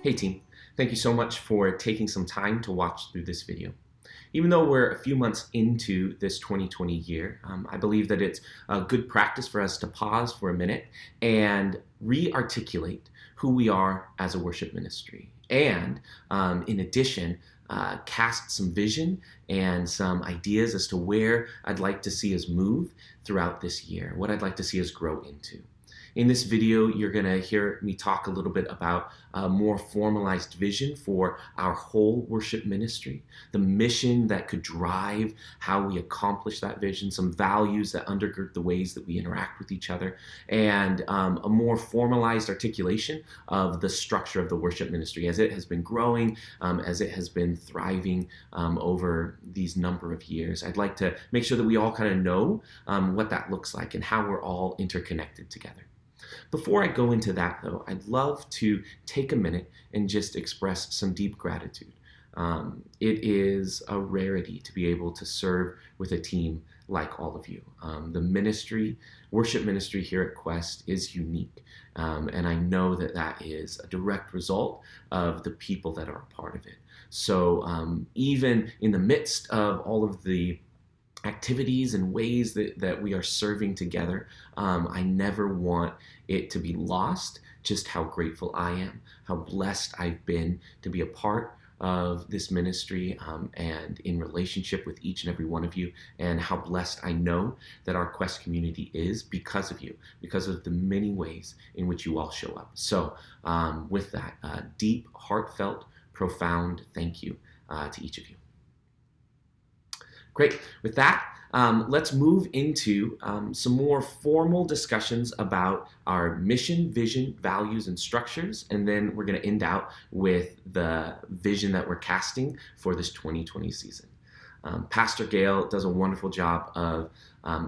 Hey team, thank you so much for taking some time to watch through this video. Even though we're a few months into this 2020 year, I believe that it's a good practice for us to pause for a minute and re-articulate who we are as a worship ministry. And in addition, cast some vision and some ideas as to where I'd like to see us move throughout this year, what I'd like to see us grow into. In this video, you're going to hear me talk a little bit about a more formalized vision for our whole worship ministry, the mission that could drive how we accomplish that vision, some values that undergird the ways that we interact with each other, and a more formalized articulation of the structure of the worship ministry as it has been growing, as it has been thriving over these number of years. I'd like to make sure that we all kind of know what that looks like and how we're all interconnected together. Before I go into that, though, I'd love to take a minute and just express some deep gratitude. It is a rarity to be able to serve with a team like all of you. The ministry, worship ministry here at Quest is unique, and I know that that is a direct result of the people that are a part of it. So even in the midst of all of the activities and ways that we are serving together, I never want it to be lost just how grateful I am, how blessed I've been to be a part of this ministry and in relationship with each and every one of you, and how blessed I know that our Quest community is because of you, because of the many ways in which you all show up. So with that, deep, heartfelt, profound thank you to each of you. Great. With that, let's move into some more formal discussions about our mission, vision, values, and structures, and then we're going to end out with the vision that we're casting for this 2020 season. Pastor Gail does a wonderful job of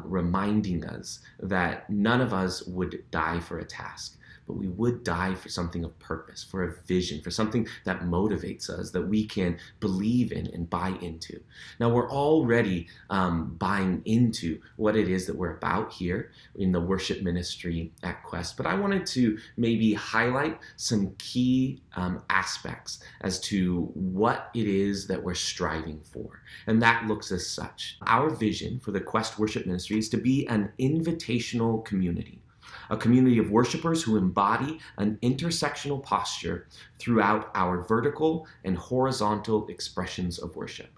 reminding us that none of us would die for a task, but we would die for something of purpose, for a vision, for something that motivates us, that we can believe in and buy into. Now, we're already buying into what it is that we're about here in the worship ministry at Quest, but I wanted to maybe highlight some key aspects as to what it is that we're striving for, and that looks as such. Our vision for the Quest worship ministry is to be an invitational community. A community of worshipers who embody an intersectional posture throughout our vertical and horizontal expressions of worship.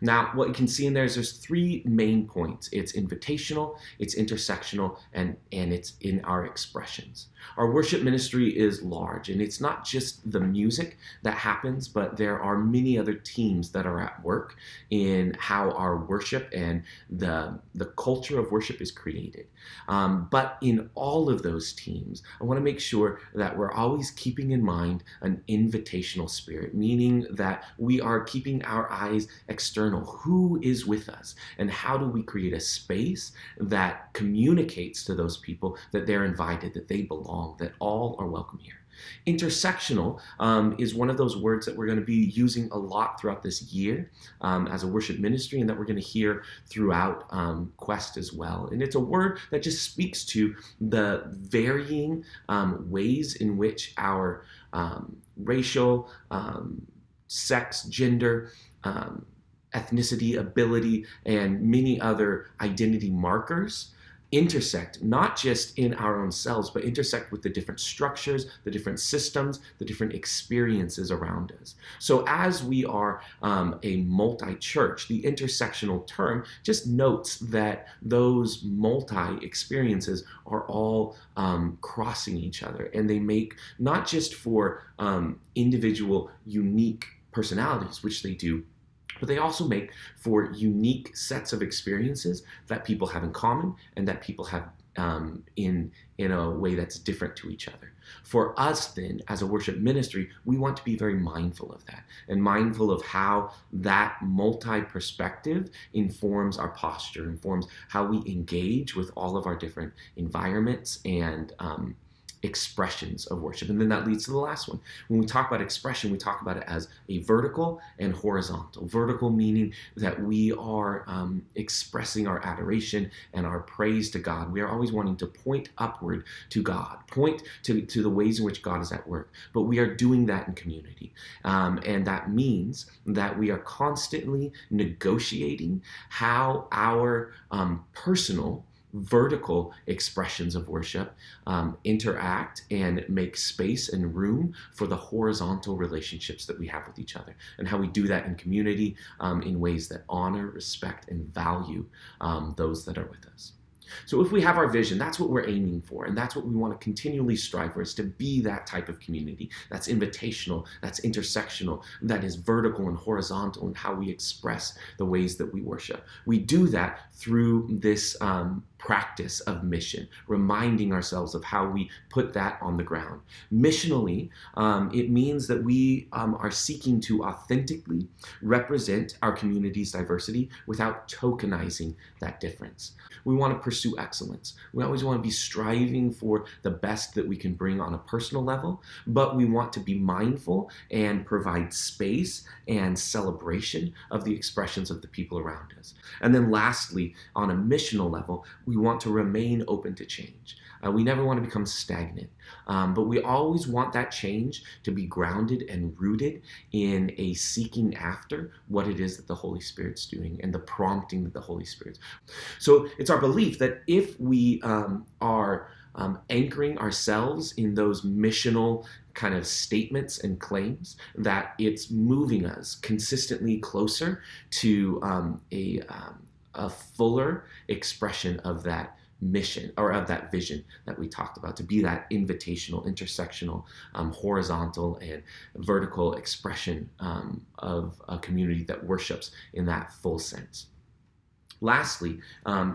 Now, what you can see in there is there's three main points. It's invitational, it's intersectional, and it's in our expressions. Our worship ministry is large, and it's not just the music that happens, but there are many other teams that are at work in how our worship and the culture of worship is created. But in all of those teams, I want to make sure that we're always keeping in mind an invitational spirit, meaning that we are keeping our eyes external. Who is with us, and how do we create a space that communicates to those people that they're invited, that they belong, that all are welcome here. Intersectional is one of those words that we're going to be using a lot throughout this year as a worship ministry, and that we're going to hear throughout Quest as well. And it's a word that just speaks to the varying ways in which our racial, sex, gender, ethnicity, ability, and many other identity markers intersect, not just in our own selves, but intersect with the different structures, the different systems, the different experiences around us. So as we are a multi-church, the intersectional term just notes that those multi-experiences are all crossing each other, and they make not just for individual unique personalities, which they do, but they also make for unique sets of experiences that people have in common and that people have in a way that's different to each other. For us then, as a worship ministry, we want to be very mindful of that and mindful of how that multi-perspective informs our posture, informs how we engage with all of our different environments and expressions of worship. And then that leads to the last one. When we talk about expression, we talk about it as a vertical and horizontal. Vertical meaning that we are expressing our adoration and our praise to God. We are always wanting to point upward to God, point to the ways in which God is at work. But we are doing that in community. And that means that we are constantly negotiating how our personal vertical expressions of worship interact and make space and room for the horizontal relationships that we have with each other, and how we do that in community in ways that honor, respect, and value those that are with us. So if we have our vision, that's what we're aiming for, and that's what we want to continually strive for, is to be that type of community that's invitational, that's intersectional, that is vertical and horizontal in how we express the ways that we worship. We do that through this practice of mission, reminding ourselves of how we put that on the ground. Missionally, it means that we are seeking to authentically represent our community's diversity without tokenizing that difference. We want to pursue excellence. We always want to be striving for the best that we can bring on a personal level, but we want to be mindful and provide space and celebration of the expressions of the people around us. And then lastly, on a missional level, we want to remain open to change. We never want to become stagnant, but we always want that change to be grounded and rooted in a seeking after what it is that the Holy Spirit's doing and the prompting that the Holy Spirit's. So it's our belief that if we are anchoring ourselves in those missional kind of statements and claims, that it's moving us consistently closer to a fuller expression of that mission, or of that vision that we talked about, to be that invitational, intersectional, horizontal and vertical expression of a community that worships in that full sense. Lastly,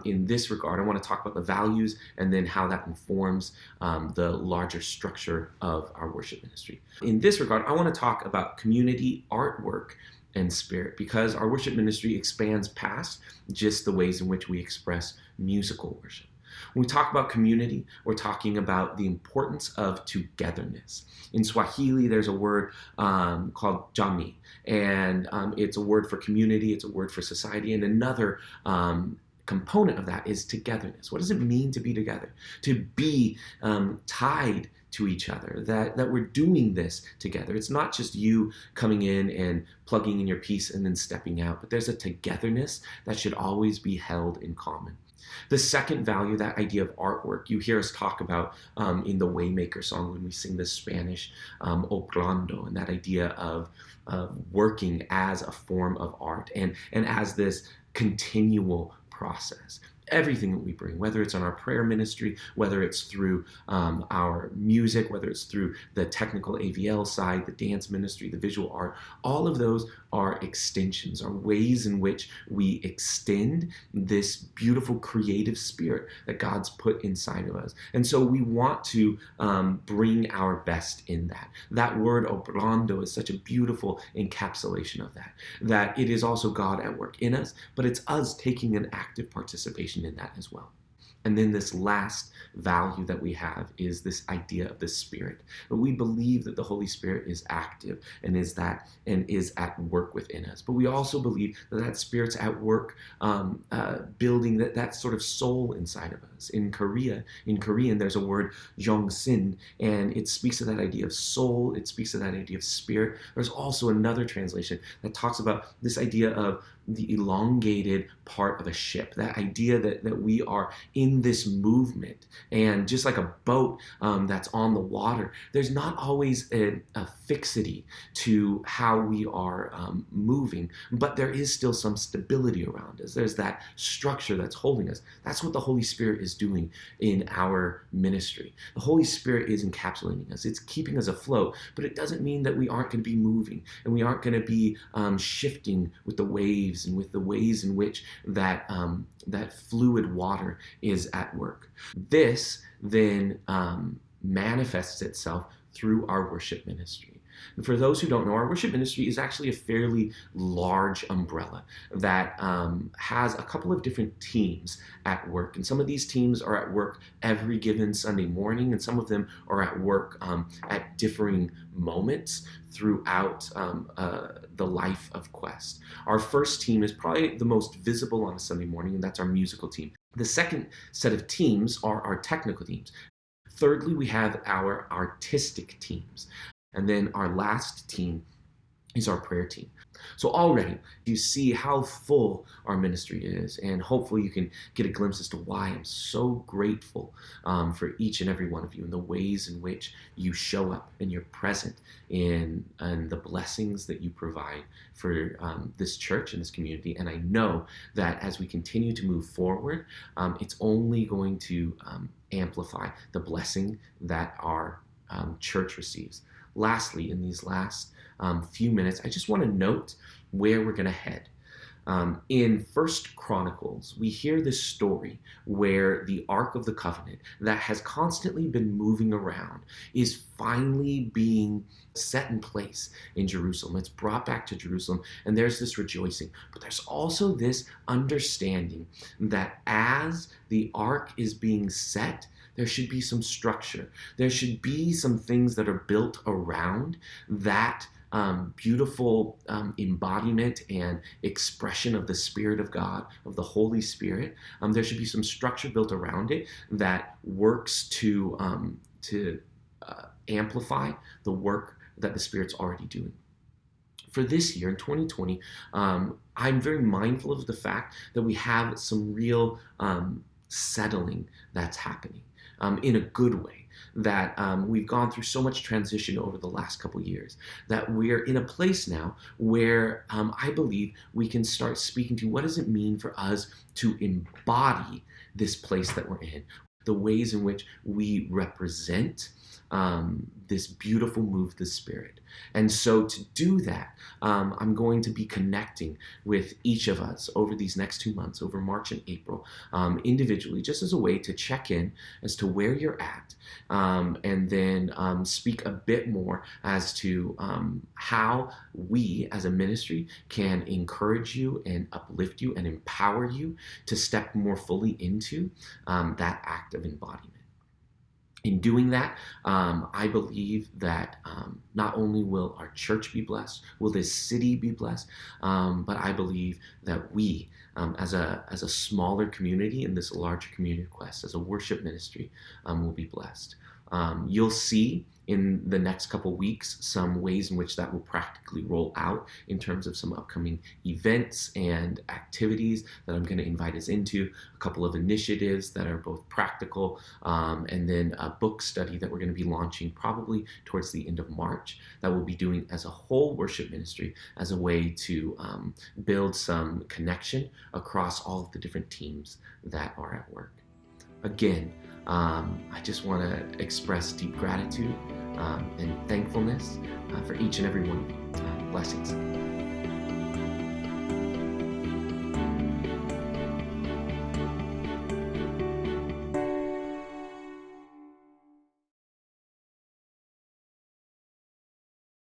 in this regard, I want to talk about the values and then how that informs the larger structure of our worship ministry. In this regard, I want to talk about community artwork and spirit, because our worship ministry expands past just the ways in which we express musical worship. When we talk about community, we're talking about the importance of togetherness. In Swahili, there's a word called jamii, and it's a word for community, it's a word for society, and another component of that is togetherness. What does it mean to be together? To be tied to each other, that we're doing this together. It's not just you coming in and plugging in your piece and then stepping out, but there's a togetherness that should always be held in common. The second value, that idea of artwork, you hear us talk about in the Waymaker song when we sing the Spanish Obrando, and that idea of working as a form of art and as this continual process. Everything that we bring, whether it's on our prayer ministry, whether it's through our music, whether it's through the technical AVL side, the dance ministry, the visual art, all of those are extensions, are ways in which we extend this beautiful creative spirit that God's put inside of us. And so we want to bring our best in that. That word obrando is such a beautiful encapsulation of that it is also God at work in us, but it's us taking an active participation in that as well. And then this last value that we have is this idea of the Spirit. But we believe that the Holy Spirit is active and is at work within us. But we also believe that Spirit's at work building that sort of soul inside of us. In Korean, there's a word jongsin, and it speaks of that idea of soul. It speaks of that idea of spirit. There's also another translation that talks about this idea of the elongated part of a ship, that idea that we are in this movement, and just like a boat that's on the water, there's not always a fixity to how we are moving, but there is still some stability around us. There's that structure that's holding us. That's what the Holy Spirit is doing in our ministry. The Holy Spirit is encapsulating us. It's keeping us afloat, but it doesn't mean that we aren't going to be moving and we aren't going to be shifting with the waves and with the ways in which that fluid water is at work. This then manifests itself through our worship ministry. And for those who don't know, our worship ministry is actually a fairly large umbrella that has a couple of different teams at work. And some of these teams are at work every given Sunday morning, and some of them are at work at differing moments throughout the life of Quest. Our first team is probably the most visible on a Sunday morning, and that's our musical team. The second set of teams are our technical teams. Thirdly, we have our artistic teams. And then our last team is our prayer team. So already you see how full our ministry is, and hopefully you can get a glimpse as to why I'm so grateful for each and every one of you and the ways in which you show up and you're present in and the blessings that you provide for this church and this community. And I know that as we continue to move forward, it's only going to amplify the blessing that our church receives. Lastly, in these last few minutes, I just want to note where we're going to head. In First Chronicles, we hear this story where the Ark of the Covenant that has constantly been moving around is finally being set in place in Jerusalem. It's brought back to Jerusalem, and there's this rejoicing. But there's also this understanding that as the Ark is being set, there should be some structure. There should be some things that are built around that beautiful embodiment and expression of the Spirit of God, of the Holy Spirit. There should be some structure built around it that works to amplify the work that the Spirit's already doing. For this year, in 2020, I'm very mindful of the fact that we have some real settling that's happening in a good way. That we've gone through so much transition over the last couple years that we're in a place now where I believe we can start speaking to what does it mean for us to embody this place that we're in, the ways in which we represent this beautiful move of the Spirit. And so to do that, I'm going to be connecting with each of us over these next 2 months, over March and April, individually, just as a way to check in as to where you're at, and then speak a bit more as to how we as a ministry can encourage you and uplift you and empower you to step more fully into that act of embodiment. In doing that, I believe that not only will our church be blessed, will this city be blessed, but I believe that we, as a smaller community in this larger community of Quest, as a worship ministry, will be blessed. You'll see in the next couple weeks some ways in which that will practically roll out in terms of some upcoming events and activities that I'm going to invite us into, a couple of initiatives that are both practical, and then a book study that we're going to be launching probably towards the end of March that we'll be doing as a whole worship ministry as a way to build some connection across all of the different teams that are at work. Again, I just want to express deep gratitude and thankfulness for each and every one of you. Blessings.